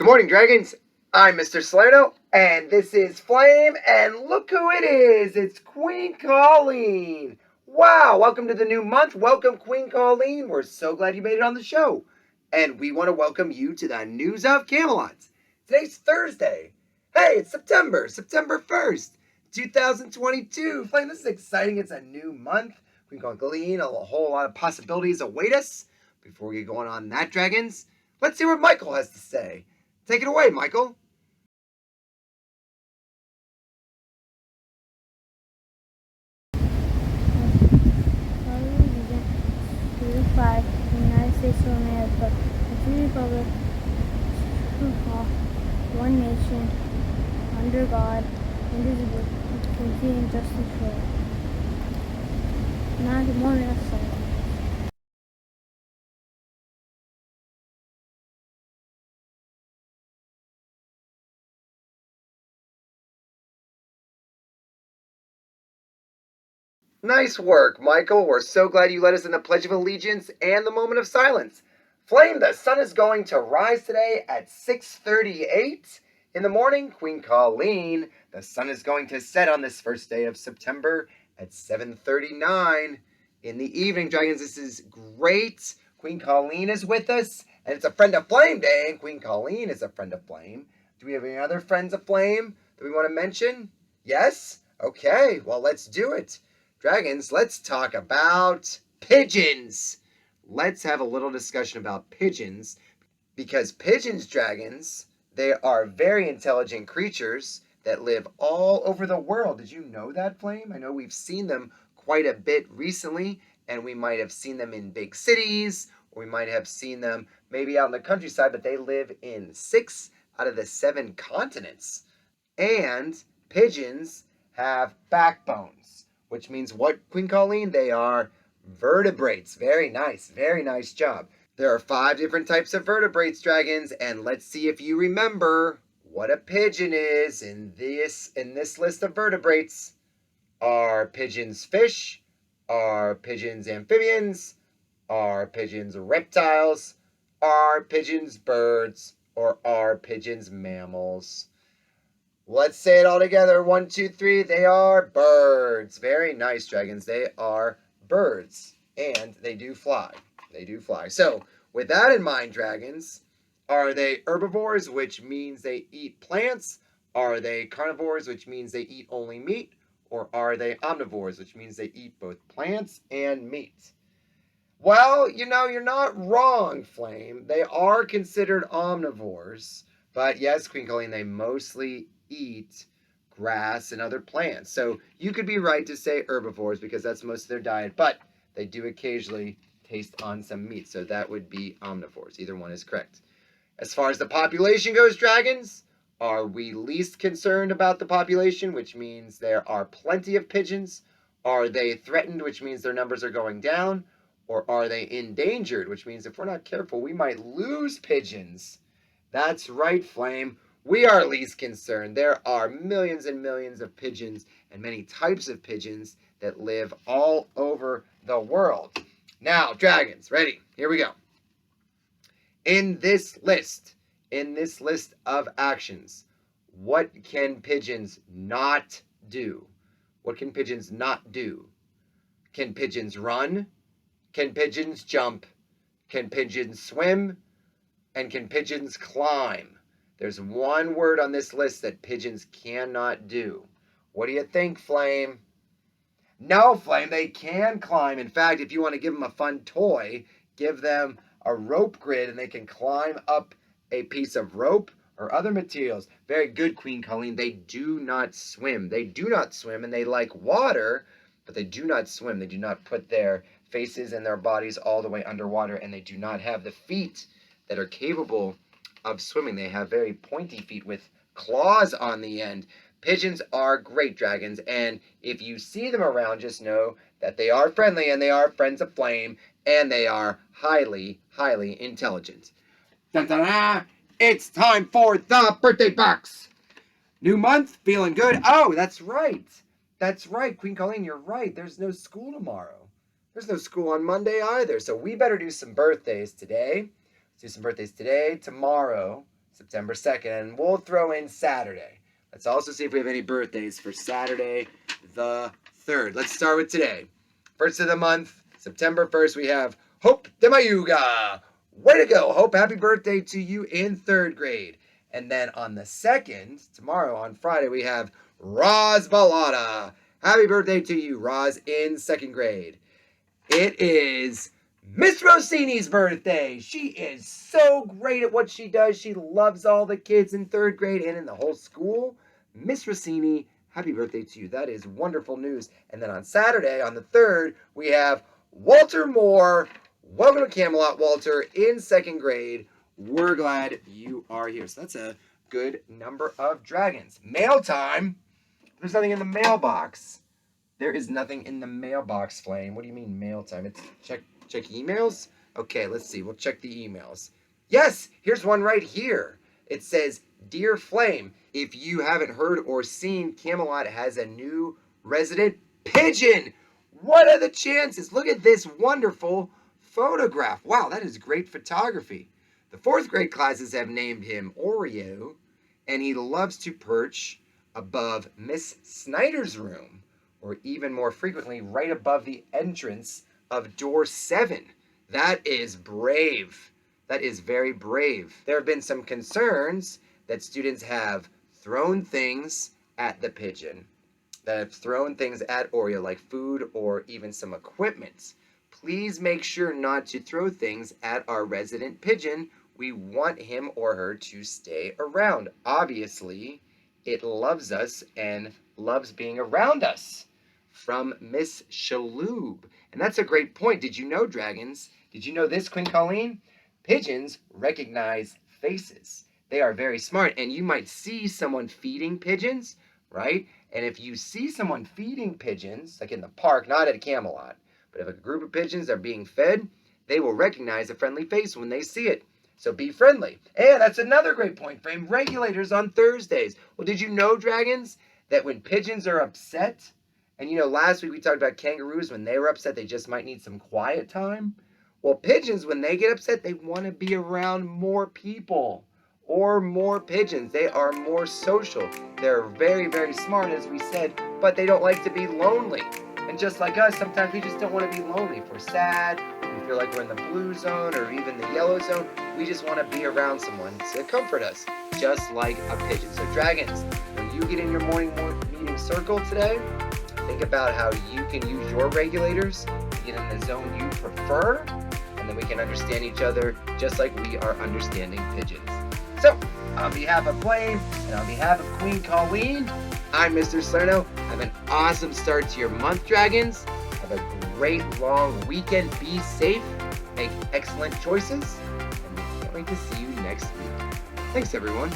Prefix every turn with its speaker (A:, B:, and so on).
A: Good morning, Dragons. I'm Mr. Salerno, and this is Flame, and look who it is. It's Queen Colleen. Wow, welcome to the new month. Welcome, Queen Colleen. We're so glad you made it on the show. And we want to welcome you to the News of Camelot. Today's Thursday. Hey, it's September 1st, 2022. Flame, this is exciting. It's a new month. Queen Colleen, a whole lot of possibilities await us. Before we get going on that, Dragons, let's see what Michael has to say. Take it away, Michael.
B: Flag of the United States of America, the free republic, one nation, under God, indivisible, with liberty and justice for all. Now the moment of silence.
A: Nice work, Michael. We're so glad you led us in the Pledge of Allegiance and the moment of silence. Flame, the sun is going to rise today at 6:38 in the morning. Queen Colleen, the sun is going to set on this first day of September at 7:39 in the evening. Dragons, this is great. Queen Colleen is with us, and it's a Friend of Flame day, and Queen Colleen is a Friend of Flame. Do we have any other Friends of Flame that we want to mention? Yes? Okay, well, let's do it. Dragons, let's talk about pigeons. Let's have a little discussion about pigeons, because pigeons, Dragons, they are very intelligent creatures that live all over the world. Did you know that, Flame? I know we've seen them quite a bit recently, and we might have seen them in big cities, or we might have seen them maybe out in the countryside, but they live in 6 out of the 7 continents. And pigeons have backbones, which means what, Queen Colleen? They are vertebrates. Very nice job. There are 5 different types of vertebrates, Dragons, and let's see if you remember what a pigeon is in this list of vertebrates. Are pigeons fish? Are pigeons amphibians? Are pigeons reptiles? Are pigeons birds? Or are pigeons mammals? Let's say it all together. 1, 2, 3. They are birds. Very nice, Dragons. They are birds. And they do fly. They do fly. So, with that in mind, Dragons, are they herbivores, which means they eat plants? Are they carnivores, which means they eat only meat? Or are they omnivores, which means they eat both plants and meat? Well, you're not wrong, Flame. They are considered omnivores. But yes, Queen Colleen, they mostly eat grass and other plants. So you could be right to say herbivores because that's most of their diet, but they do occasionally taste on some meat. So that would be omnivores. Either one is correct. As far as the population goes, Dragons, are we least concerned about the population, which means there are plenty of pigeons? Are they threatened, which means their numbers are going down? Or are they endangered, which means if we're not careful, we might lose pigeons? That's right, Flame. We are least concerned. There are millions and millions of pigeons and many types of pigeons that live all over the world. Now, Dragons, ready? Here we go. In this list of actions, what can pigeons not do? What can pigeons not do? Can pigeons run? Can pigeons jump? Can pigeons swim? And can pigeons climb? There's one word on this list that pigeons cannot do. What do you think, Flame? No, Flame, they can climb. In fact, if you want to give them a fun toy, give them a rope grid and they can climb up a piece of rope or other materials. Very good, Queen Colleen. They do not swim. They do not swim, and they like water, but they do not swim. They do not put their faces and their bodies all the way underwater, and they do not have the feet that are capable of swimming. They have very pointy feet with claws on the end. Pigeons are great, Dragons, and if you see them around, just know that they are friendly and they are friends of Flame, and they are highly intelligent. Dun-dun-dun! It's time for the birthday box. New month, feeling good. Oh, that's right. That's right, Queen Colleen, you're right. There's no school tomorrow. There's no school on Monday either, so we better do some birthdays today. Let's do some birthdays today, tomorrow, September 2nd, and we'll throw in Saturday. Let's also see if we have any birthdays for Saturday the 3rd. Let's start with today. First of the month, September 1st, we have Hope Demayuga. Way to go, Hope. Happy birthday to you in 3rd grade. And then on the 2nd, tomorrow on Friday, we have Roz Balada. Happy birthday to you, Roz, in 2nd grade. It is Miss Rossini's birthday. She is so great at what she does. She loves all the kids in 3rd grade and in the whole school. Miss Rossini, happy birthday to you. That is wonderful news. And then on Saturday, on the 3rd, we have Walter Moore. Welcome to Camelot, Walter, in 2nd grade. We're glad you are here. So that's a good number of dragons. Mail time. There's nothing in the mailbox. There is nothing in the mailbox, Flame. What do you mean mail time? It's check emails? Okay, let's see. We'll check the emails. Yes, here's one right here. It says, Dear Flame, if you haven't heard or seen, Camelot has a new resident pigeon. What are the chances? Look at this wonderful photograph. Wow, that is great photography. The 4th grade classes have named him Oreo, and he loves to perch above Miss Snyder's room, or even more frequently, right above the entrance of door 7. That is brave. That is very brave. There have been some concerns that students have thrown things at the pigeon, that have thrown things at Oreo, like food or even some equipment. Please make sure not to throw things at our resident pigeon. We want him or her to stay around. Obviously, it loves us and loves being around us. From Miss Shaloub. And that's a great point. Did you know, dragons? Did you know this, Queen Colleen? Pigeons recognize faces. They are very smart. And you might see someone feeding pigeons, right? And if you see someone feeding pigeons, like in the park, not at a Camelot, but if a group of pigeons are being fed, they will recognize a friendly face when they see it. So be friendly. And that's another great point. Frame regulators on Thursdays. Well, did you know, dragons, that when pigeons are upset, and you know, last week we talked about kangaroos, when they were upset, they just might need some quiet time. Well, pigeons, when they get upset, they want to be around more people or more pigeons. They are more social. They're very, very smart, as we said, but they don't like to be lonely. And just like us, sometimes we just don't want to be lonely. If we're sad, we feel like we're in the blue zone or even the yellow zone, we just want to be around someone to comfort us, just like a pigeon. So dragons, when you get in your morning meeting circle today, think about how you can use your regulators to get in the zone you prefer, and then we can understand each other just like we are understanding pigeons. So, on behalf of Flame and on behalf of Queen Colleen, I'm Mr. Salerno. Have an awesome start to your month, dragons. Have a great long weekend. Be safe. Make excellent choices. And we can't wait to see you next week. Thanks, everyone.